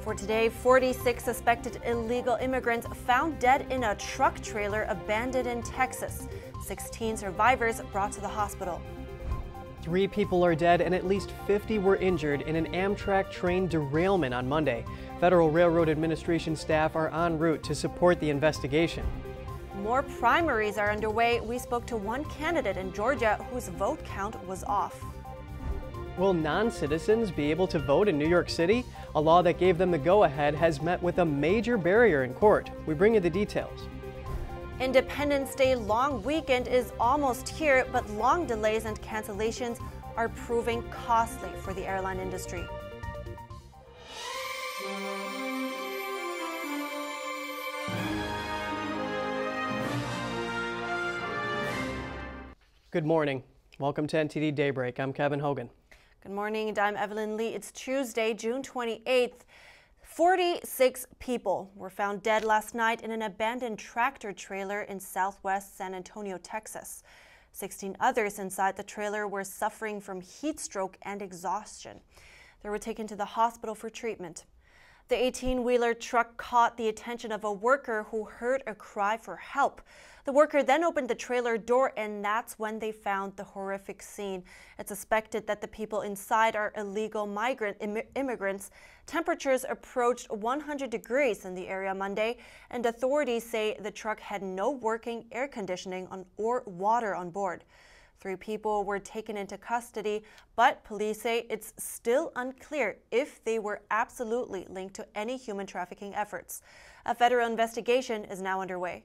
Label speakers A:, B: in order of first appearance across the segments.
A: For today, 46 suspected illegal immigrants found dead in a truck trailer abandoned in Texas. 16 survivors brought to the hospital.
B: 3 people are dead and at least 50 were injured in an Amtrak train derailment on Monday. Federal Railroad Administration staff are en route to support the investigation.
A: More primaries are underway. We spoke to one candidate in Georgia whose vote count was off.
B: Will non-citizens be able to vote in New York City? A law that gave them the go-ahead has met with a major barrier in court. We bring you the details.
A: Independence Day long weekend is almost here, but long delays and cancellations are proving costly for the airline industry.
B: Good morning. Welcome to NTD Daybreak. I'm Kevin Hogan.
A: Good morning, and I'm Evelyn Lee. It's Tuesday, June 28th. 46 people were found dead last night in an abandoned tractor trailer in southwest San Antonio, Texas. 16 others inside the trailer were suffering from heat stroke and exhaustion. They were taken to the hospital for treatment. The 18-wheeler truck caught the attention of a worker who heard a cry for help. The worker then opened the trailer door, and that's when they found the horrific scene. It's suspected that the people inside are illegal immigrants. Temperatures approached 100 degrees in the area Monday, and authorities say the truck had no working air conditioning or water on board. 3 people were taken into custody, but police say it's still unclear if they were absolutely linked to any human trafficking efforts. A federal investigation is now underway.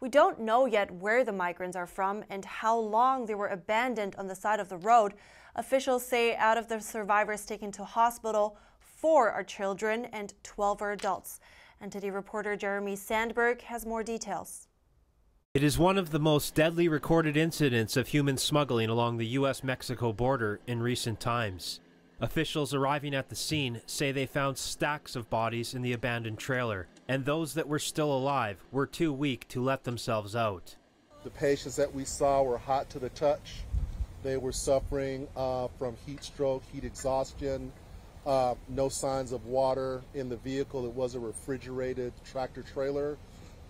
A: We don't know yet where the migrants are from and how long they were abandoned on the side of the road. Officials say out of the survivors taken to hospital, 4 are children and 12 are adults. NTD reporter Jeremy Sandberg has more details.
C: It is one of the most deadly recorded incidents of human smuggling along the U.S.-Mexico border in recent times. Officials arriving at the scene say they found stacks of bodies in the abandoned trailer, and those that were still alive were too weak to let themselves out.
D: The patients that we saw were hot to the touch. They were suffering from heat stroke, heat exhaustion, no signs of water in the vehicle. It was a refrigerated tractor trailer,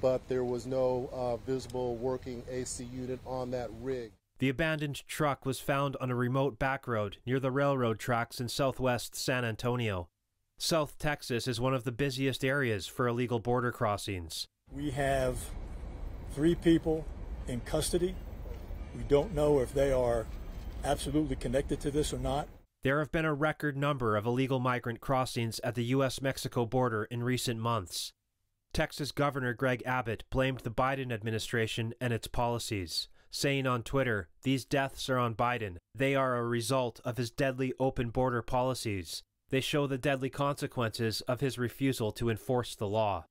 D: but there was no visible working AC unit on that rig.
C: The abandoned truck was found on a remote back road near the railroad tracks in southwest San Antonio. South Texas is one of the busiest areas for illegal border crossings.
E: We have 3 people in custody. We don't know if they are absolutely connected to this or not.
C: There have been a record number of illegal migrant crossings at the U.S.-Mexico border in recent months. Texas Governor Greg Abbott blamed the Biden administration and its policies, saying on Twitter, "These deaths are on Biden. They are a result of his deadly open border policies. They show the deadly consequences of his refusal to enforce the law."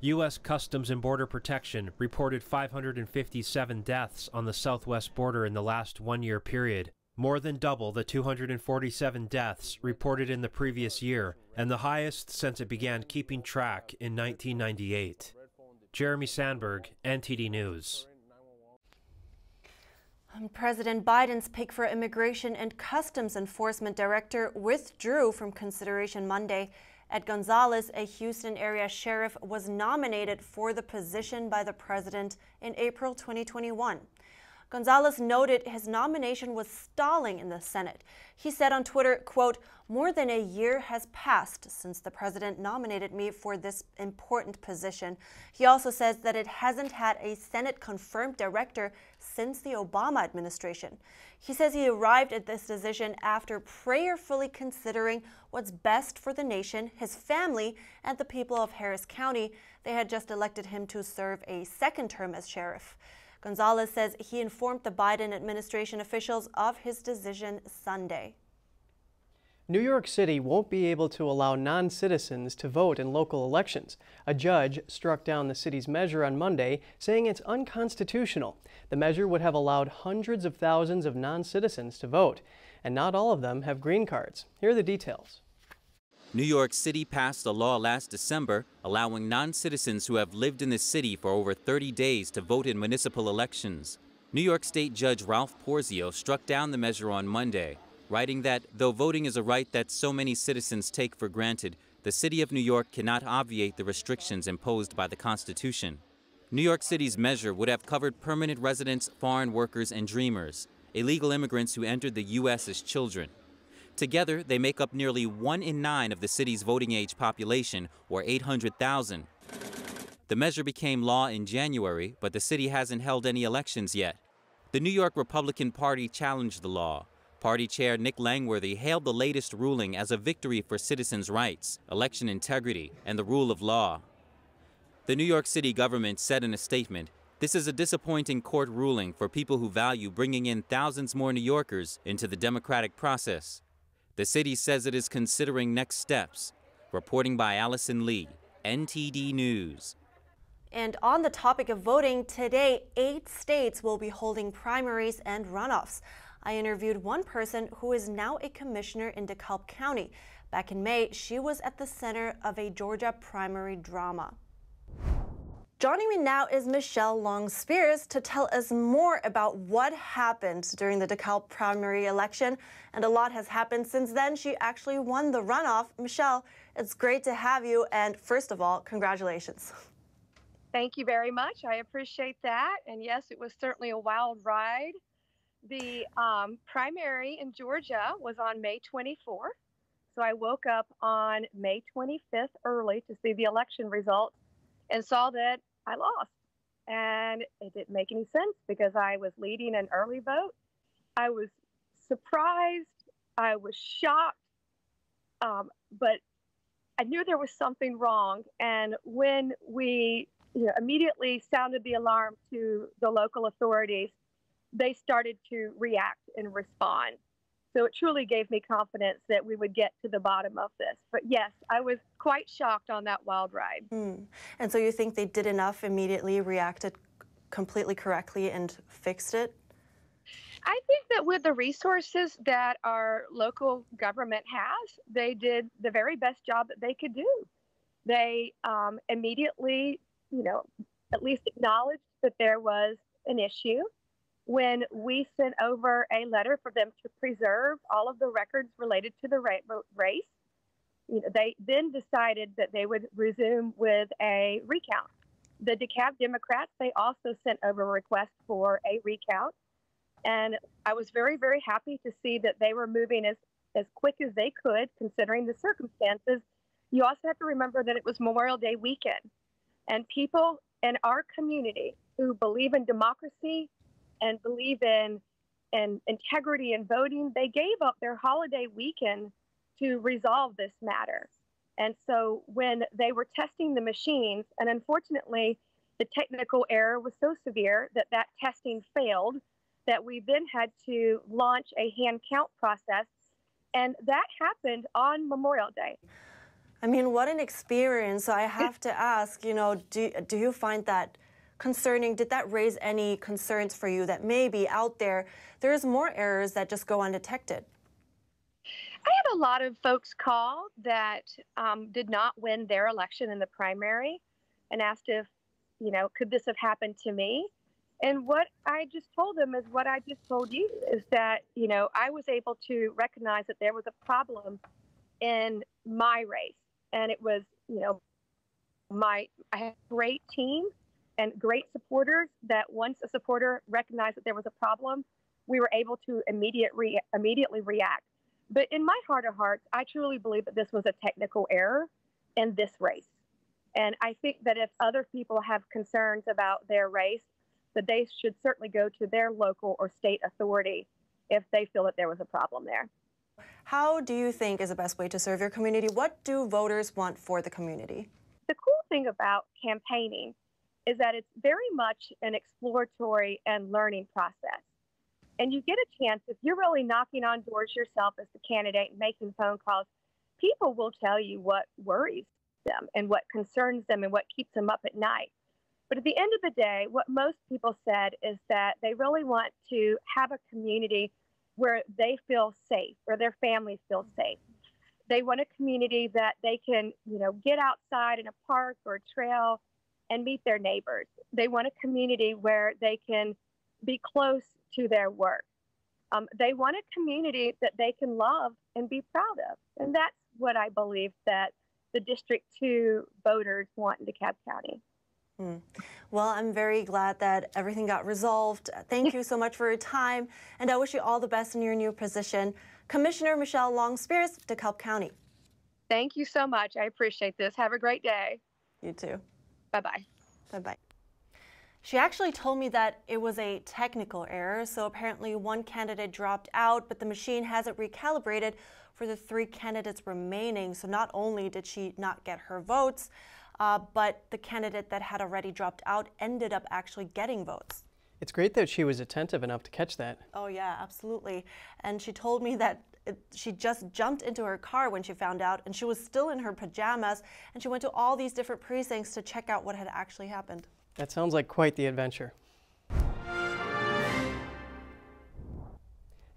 C: U.S. Customs and Border Protection reported 557 deaths on the southwest border in the last 1-year period, more than double the 247 deaths reported in the previous year, and the highest since it began keeping track in 1998. Jeremy Sandberg, NTD News.
A: President Biden's pick for Immigration and Customs Enforcement Director withdrew from consideration Monday. Ed Gonzalez, a Houston area sheriff, was nominated for the position by the president in April 2021. Gonzalez noted his nomination was stalling in the Senate. He said on Twitter, quote, "More than a year has passed since the president nominated me for this important position." He also says that it hasn't had a Senate-confirmed director since the Obama administration. He says he arrived at this decision after prayerfully considering what's best for the nation, his family, and the people of Harris County. They had just elected him to serve a second term as sheriff. Gonzalez says he informed the Biden administration officials of his decision Sunday.
B: New York City won't be able to allow non-citizens to vote in local elections. A judge struck down the city's measure on Monday, saying it's unconstitutional. The measure would have allowed hundreds of thousands of non-citizens to vote, and not all of them have green cards. Here are the details.
F: New York City passed a law last December allowing non-citizens who have lived in the city for over 30 days to vote in municipal elections. New York State Judge Ralph Porzio struck down the measure on Monday, writing that though voting is a right that so many citizens take for granted, the city of New York cannot obviate the restrictions imposed by the Constitution. New York City's measure would have covered permanent residents, foreign workers, and dreamers, illegal immigrants who entered the U.S. as children. Together, they make up nearly 1 in 9 of the city's voting age population, or 800,000. The measure became law in January, but the city hasn't held any elections yet. The New York Republican Party challenged the law. Party Chair Nick Langworthy hailed the latest ruling as a victory for citizens' rights, election integrity, and the rule of law. The New York City government said in a statement, "This is a disappointing court ruling for people who value bringing in thousands more New Yorkers into the democratic process." The city says it is considering next steps. Reporting by Allison Lee, NTD News.
A: And on the topic of voting, today 8 states will be holding primaries and runoffs. I interviewed one person who is now a commissioner in DeKalb County. Back in May, she was at the center of a Georgia primary drama. Joining me now is Michelle Long-Spears to tell us more about what happened during the DeKalb primary election. And a lot has happened since then. She actually won the runoff. Michelle, it's great to have you. And first of all, congratulations.
G: Thank you very much. I appreciate that. And yes, it was certainly a wild ride. The primary in Georgia was on May 24th. So I woke up on May 25th early to see the election results and saw that I lost. And it didn't make any sense because I was leading an early vote. I was surprised. I was shocked. But I knew there was something wrong. And when we immediately sounded the alarm to the local authorities, they started to react and respond. So it truly gave me confidence that we would get to the bottom of this. But yes, I was quite shocked on that wild ride.
A: And so you think they did enough, immediately reacted completely correctly and fixed it?
G: I think that with the resources that our local government has, they did the very best job that they could do. They immediately, at least acknowledged that there was an issue. When we sent over a letter for them to preserve all of the records related to the race, they then decided that they would resume with a recount. The DeKalb Democrats, they also sent over a request for a recount. And I was very, very happy to see that they were moving as quick as they could, considering the circumstances. You also have to remember that it was Memorial Day weekend. And people in our community who believe in democracy and believe in integrity in voting, they gave up their holiday weekend to resolve this matter. And so when they were testing the machines, and unfortunately, the technical error was so severe that testing failed, that we then had to launch a hand count process. And that happened on Memorial Day.
A: I mean, what an experience. So I have to ask, do you find that concerning? Did that raise any concerns for you that maybe out there's more errors that just go undetected?
G: I had a lot of folks call that did not win their election in the primary and asked if, could this have happened to me? And what I just told them is what I just told you, is that, I was able to recognize that there was a problem in my race. And it was, I had a great team and great supporters that once a supporter recognized that there was a problem, we were able to immediately react. But in my heart of hearts, I truly believe that this was a technical error in this race. And I think that if other people have concerns about their race, that they should certainly go to their local or state authority if they feel that there was a problem there.
A: How do you think is the best way to serve your community? What do voters want for the community?
G: The cool thing about campaigning is that it's very much an exploratory and learning process. And you get a chance, if you're really knocking on doors yourself as the candidate and making phone calls, people will tell you what worries them and what concerns them and what keeps them up at night. But at the end of the day, what most people said is that they really want to have a community where they feel safe, where their families feel safe. They want a community that they can, get outside in a park or a trail and meet their neighbors. They want a community where they can be close to their work. They want a community that they can love and be proud of. And that's what I believe that the District 2 voters want in DeKalb County.
A: Well, I'm very glad that everything got resolved. Thank you so much for your time, and I wish you all the best in your new position. Commissioner Michelle Long-Spears, DeKalb County.
G: Thank you so much. I appreciate this. Have a great day.
A: You too.
G: Bye-bye.
A: Bye-bye. She actually told me that it was a technical error, so apparently one candidate dropped out, but the machine hasn't recalibrated for the 3 candidates remaining. So not only did she not get her votes, but the candidate that had already dropped out ended up actually getting votes.
B: It's great that she was attentive enough to catch that.
A: Oh yeah, absolutely. And she told me that she just jumped into her car when she found out, and she was still in her pajamas, and she went to all these different precincts to check out what had actually happened.
B: That sounds like quite the adventure.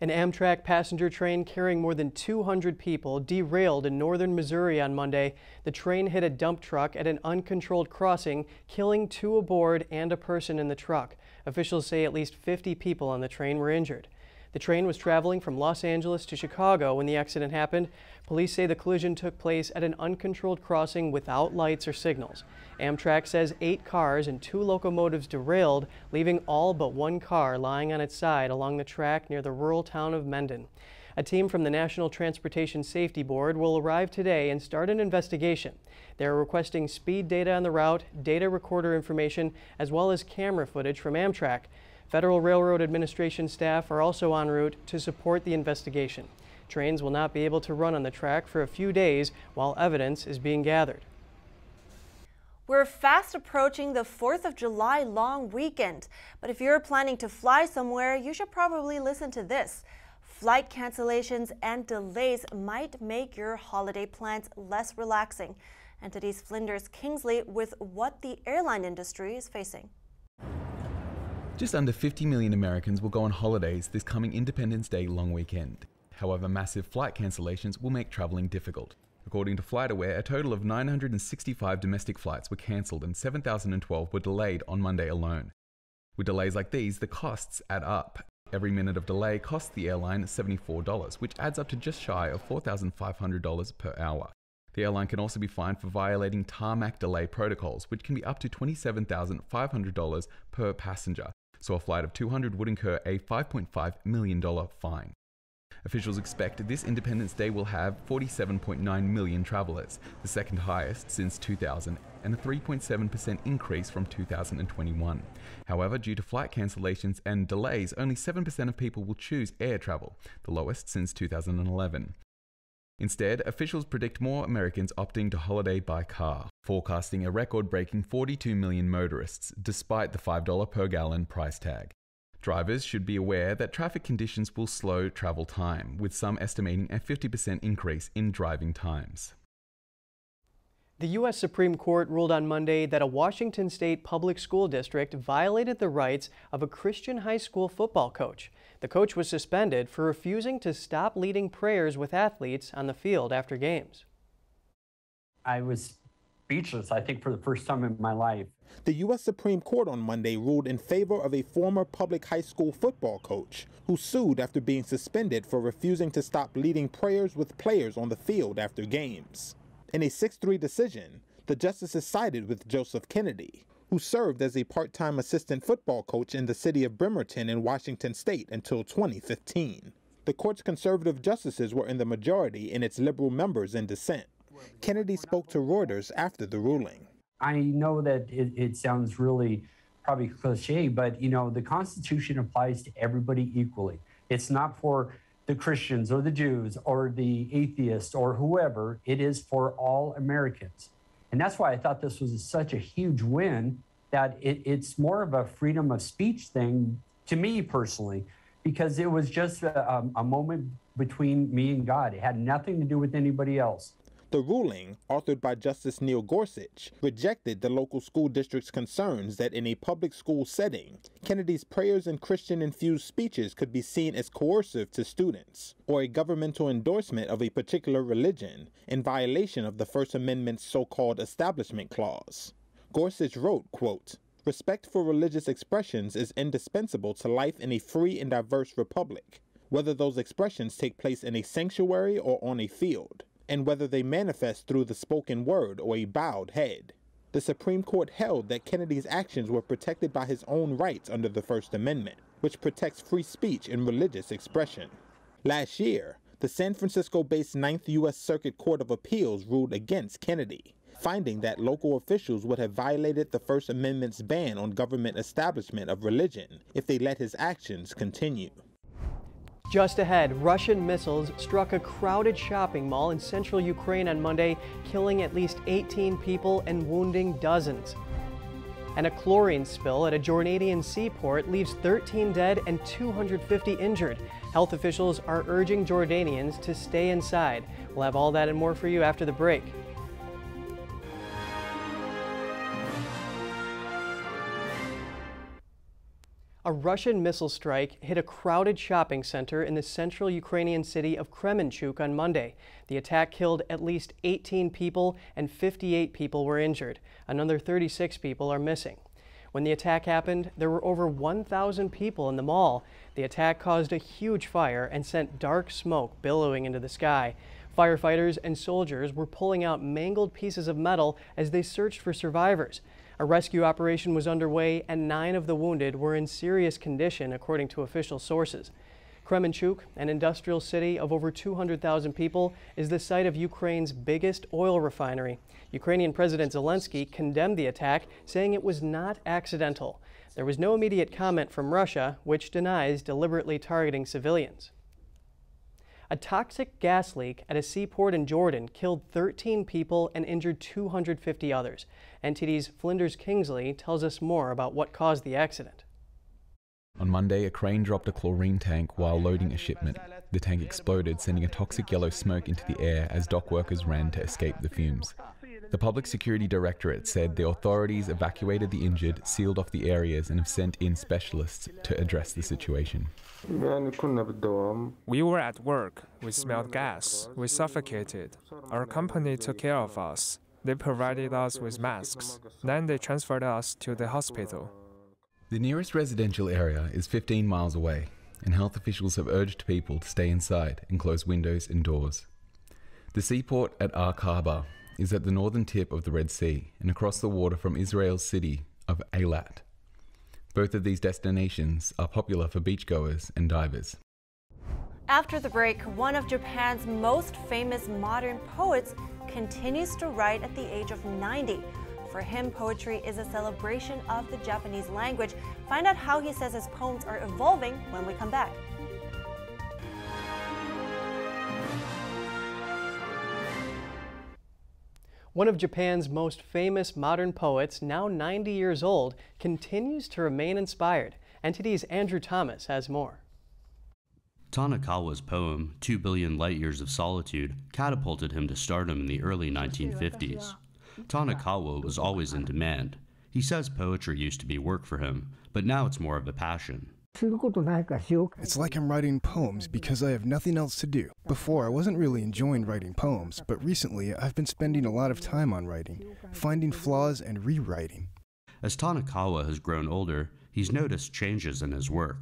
B: An Amtrak passenger train carrying more than 200 people derailed in northern Missouri on Monday. The train hit a dump truck at an uncontrolled crossing, killing 2 aboard and a person in the truck. Officials say at least 50 people on the train were injured. The train was traveling from Los Angeles to Chicago when the accident happened. Police say the collision took place at an uncontrolled crossing without lights or signals. Amtrak says 8 cars and 2 locomotives derailed, leaving all but 1 car lying on its side along the track near the rural town of Mendon. A team from the National Transportation Safety Board will arrive today and start an investigation. They are requesting speed data on the route, data recorder information, as well as camera footage from Amtrak. Federal Railroad Administration staff are also en route to support the investigation. Trains will not be able to run on the track for a few days while evidence is being gathered.
A: We're fast approaching the 4th of July long weekend, but if you're planning to fly somewhere, you should probably listen to this. Flight cancellations and delays might make your holiday plans less relaxing. NTD's Flinders Kingsley with what the airline industry is facing.
H: Just under 50 million Americans will go on holidays this coming Independence Day long weekend. However, massive flight cancellations will make traveling difficult. According to FlightAware, a total of 965 domestic flights were cancelled and 7,012 were delayed on Monday alone. With delays like these, the costs add up. Every minute of delay costs the airline $74, which adds up to just shy of $4,500 per hour. The airline can also be fined for violating tarmac delay protocols, which can be up to $27,500 per passenger. So a flight of 200 would incur a $5.5 million fine. Officials expect this Independence Day will have 47.9 million travelers, the second highest since 2000, and a 3.7% increase from 2021. However, due to flight cancellations and delays, only 7% of people will choose air travel, the lowest since 2011. Instead, officials predict more Americans opting to holiday by car, forecasting a record-breaking 42 million motorists, despite the $5 per gallon price tag. Drivers should be aware that traffic conditions will slow travel time, with some estimating a 50% increase in driving times.
B: The U.S. Supreme Court ruled on Monday that a Washington State public school district violated the rights of a Christian high school football coach. The coach was suspended for refusing to stop leading prayers with athletes on the field after games.
I: I was speechless, I think, for the first time in my life.
J: The U.S. Supreme Court on Monday ruled in favor of a former public high school football coach who sued after being suspended for refusing to stop leading prayers with players on the field after games. In a 6-3 decision, the justices sided with Joseph Kennedy, who served as a part-time assistant football coach in the city of Bremerton in Washington State until 2015. The court's conservative justices were in the majority and its liberal members in dissent. Kennedy spoke to Reuters after the ruling.
I: I know that it sounds really probably cliche, but you know, the Constitution applies to everybody equally. It's not for the Christians or the Jews or the atheists or whoever. It is for all Americans. And that's why I thought this was such a huge win, that it's more of a freedom of speech thing to me personally, because it was just a moment between me and God. It had nothing to do with anybody else.
J: The ruling, authored by Justice Neil Gorsuch, rejected the local school district's concerns that in a public school setting, Kennedy's prayers and Christian-infused speeches could be seen as coercive to students, or a governmental endorsement of a particular religion in violation of the First Amendment's so-called Establishment Clause. Gorsuch wrote, quote, Respect for religious expressions is indispensable to life in a free and diverse republic, whether those expressions take place in a sanctuary or on a field, and whether they manifest through the spoken word or a bowed head. The Supreme Court held that Kennedy's actions were protected by his own rights under the First Amendment, which protects free speech and religious expression. Last year, the San Francisco-based 9th U.S. Circuit Court of Appeals ruled against Kennedy, finding that local officials would have violated the First Amendment's ban on government establishment of religion if they let his actions continue.
B: Just ahead, Russian missiles struck a crowded shopping mall in central Ukraine on Monday, killing at least 18 people and wounding dozens. And a chlorine spill at a Jordanian seaport leaves 13 dead and 250 injured. Health officials are urging Jordanians to stay inside. We'll have all that and more for you after the break. A Russian missile strike hit a crowded shopping center in the central Ukrainian city of Kremenchuk on Monday. The attack killed at least 18 people and 58 people were injured. Another 36 people are missing. When the attack happened, there were over 1,000 people in the mall. The attack caused a huge fire and sent dark smoke billowing into the sky. Firefighters and soldiers were pulling out mangled pieces of metal as they searched for survivors. A rescue operation was underway and 9 of the wounded were in serious condition, according to official sources. Kremenchuk, an industrial city of over 200,000 people, is the site of Ukraine's biggest oil refinery. Ukrainian President Zelensky condemned the attack, saying it was not accidental. There was no immediate comment from Russia, which denies deliberately targeting civilians. A toxic gas leak at a seaport in Jordan killed 13 people and injured 250 others. NTD's Flinders Kingsley tells us more about what caused the accident.
H: On Monday, a crane dropped a chlorine tank while loading a shipment. The tank exploded, sending a toxic yellow smoke into the air as dock workers ran to escape the fumes. The Public Security Directorate said the authorities evacuated the injured, sealed off the areas, and have sent in specialists to address the situation.
K: We were at work. We smelled gas. We suffocated. Our company took care of us. They provided us with masks. Then they transferred us to the hospital.
H: The nearest residential area is 15 miles away, and health officials have urged people to stay inside and close windows and doors. The seaport at Aqaba is at the northern tip of the Red Sea and across the water from Israel's city of Eilat. Both of these destinations are popular for beachgoers and divers.
A: After the break, one of Japan's most famous modern poets continues to write at the age of 90. For him, poetry is a celebration of the Japanese language. Find out how he says his poems are evolving when we come back.
B: One of Japan's most famous modern poets, now 90 years old, continues to remain inspired. NTD's Andrew Thomas has more.
L: Tanikawa's poem, 2 Billion Light Years of Solitude, catapulted him to stardom in the early 1950s. Tanikawa was always in demand. He says poetry used to be work for him, but now it's more of a passion.
M: It's like I'm writing poems because I have nothing else to do. Before, I wasn't really enjoying writing poems, but recently I've been spending a lot of time on writing, finding flaws and rewriting.
L: As Tanikawa has grown older, he's noticed changes in his work.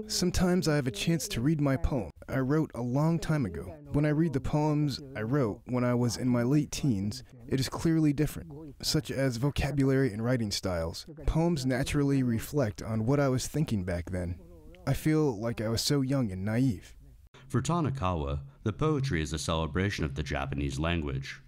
M: Sometimes I have a chance to read my poem I wrote a long time ago. When I read the poems I wrote when I was in my late teens, it is clearly different, such as vocabulary and writing styles. Poems naturally reflect on what I was thinking back then. I feel like I was so young and naive.
L: For Tanikawa, the poetry is a celebration of the Japanese language.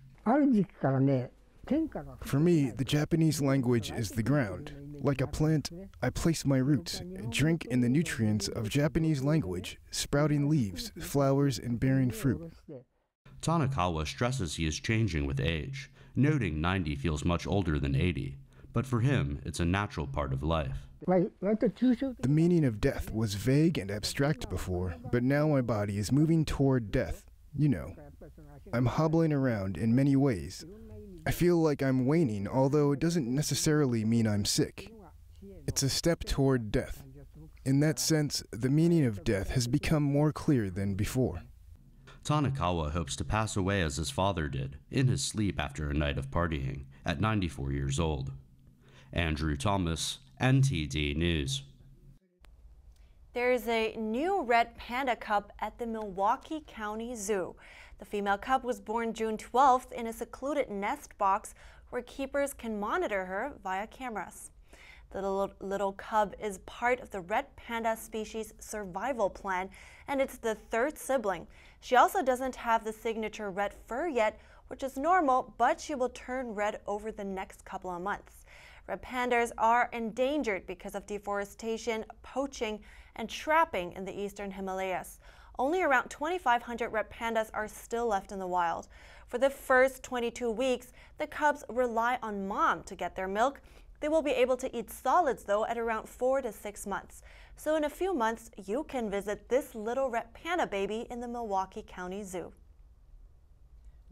M: For me, the Japanese language is the ground. Like a plant, I place my roots, drink in the nutrients of Japanese language, sprouting leaves, flowers, and bearing fruit.
L: Tanikawa stresses he is changing with age, noting 90 feels much older than 80, but for him, it's a natural part of life.
M: The meaning of death was vague and abstract before, but now my body is moving toward death. You know, I'm hobbling around in many ways. I feel like I'm waning, although it doesn't necessarily mean I'm sick. It's a step toward death. In that sense, the meaning of death has become more clear than before.
L: Tanikawa hopes to pass away as his father did, in his sleep after a night of partying, at 94 years old. Andrew Thomas, NTD News.
A: There is a new red panda cub at the Milwaukee County Zoo. The female cub was born June 12th in a secluded nest box where keepers can monitor her via cameras. The little cub is part of the red panda species survival plan, and it's the third sibling. She also doesn't have the signature red fur yet, which is normal, but she will turn red over the next couple of months. Red pandas are endangered because of deforestation, poaching, and trapping in the eastern Himalayas. Only around 2,500 red pandas are still left in the wild. For the first 22 weeks, the cubs rely on mom to get their milk. They will be able to eat solids, though, at around 4 to 6 months. So in a few months, you can visit this little red panda baby in the Milwaukee County Zoo.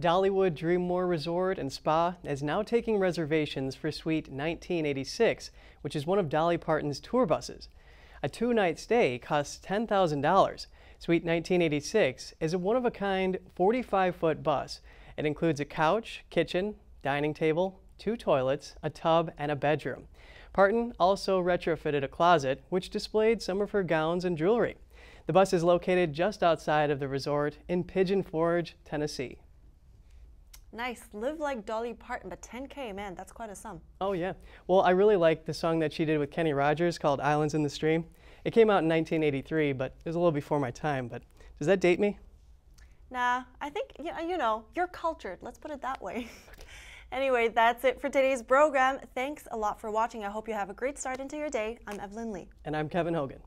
B: Dollywood Dreammore Resort and Spa is now taking reservations for Suite 1986, which is one of Dolly Parton's tour buses. A 2-night stay costs $10,000. Suite 1986 is a one-of-a-kind 45-foot bus. It includes a couch, kitchen, dining table, 2 toilets, a tub, and a bedroom. Parton also retrofitted a closet, which displayed some of her gowns and jewelry. The bus is located just outside of the resort in Pigeon Forge, Tennessee.
A: Nice. Live like Dolly Parton, but 10K, man, that's quite a sum.
B: Oh, yeah. Well, I really like the song that she did with Kenny Rogers called Islands in the Stream. It came out in 1983, but it was a little before my time. But does that date me?
A: Nah, I think, you know, you're cultured. Let's put it that way. Anyway, that's it for today's program. Thanks a lot for watching. I hope you have a great start into your day. I'm Evelyn Lee.
B: And I'm Kevin Hogan.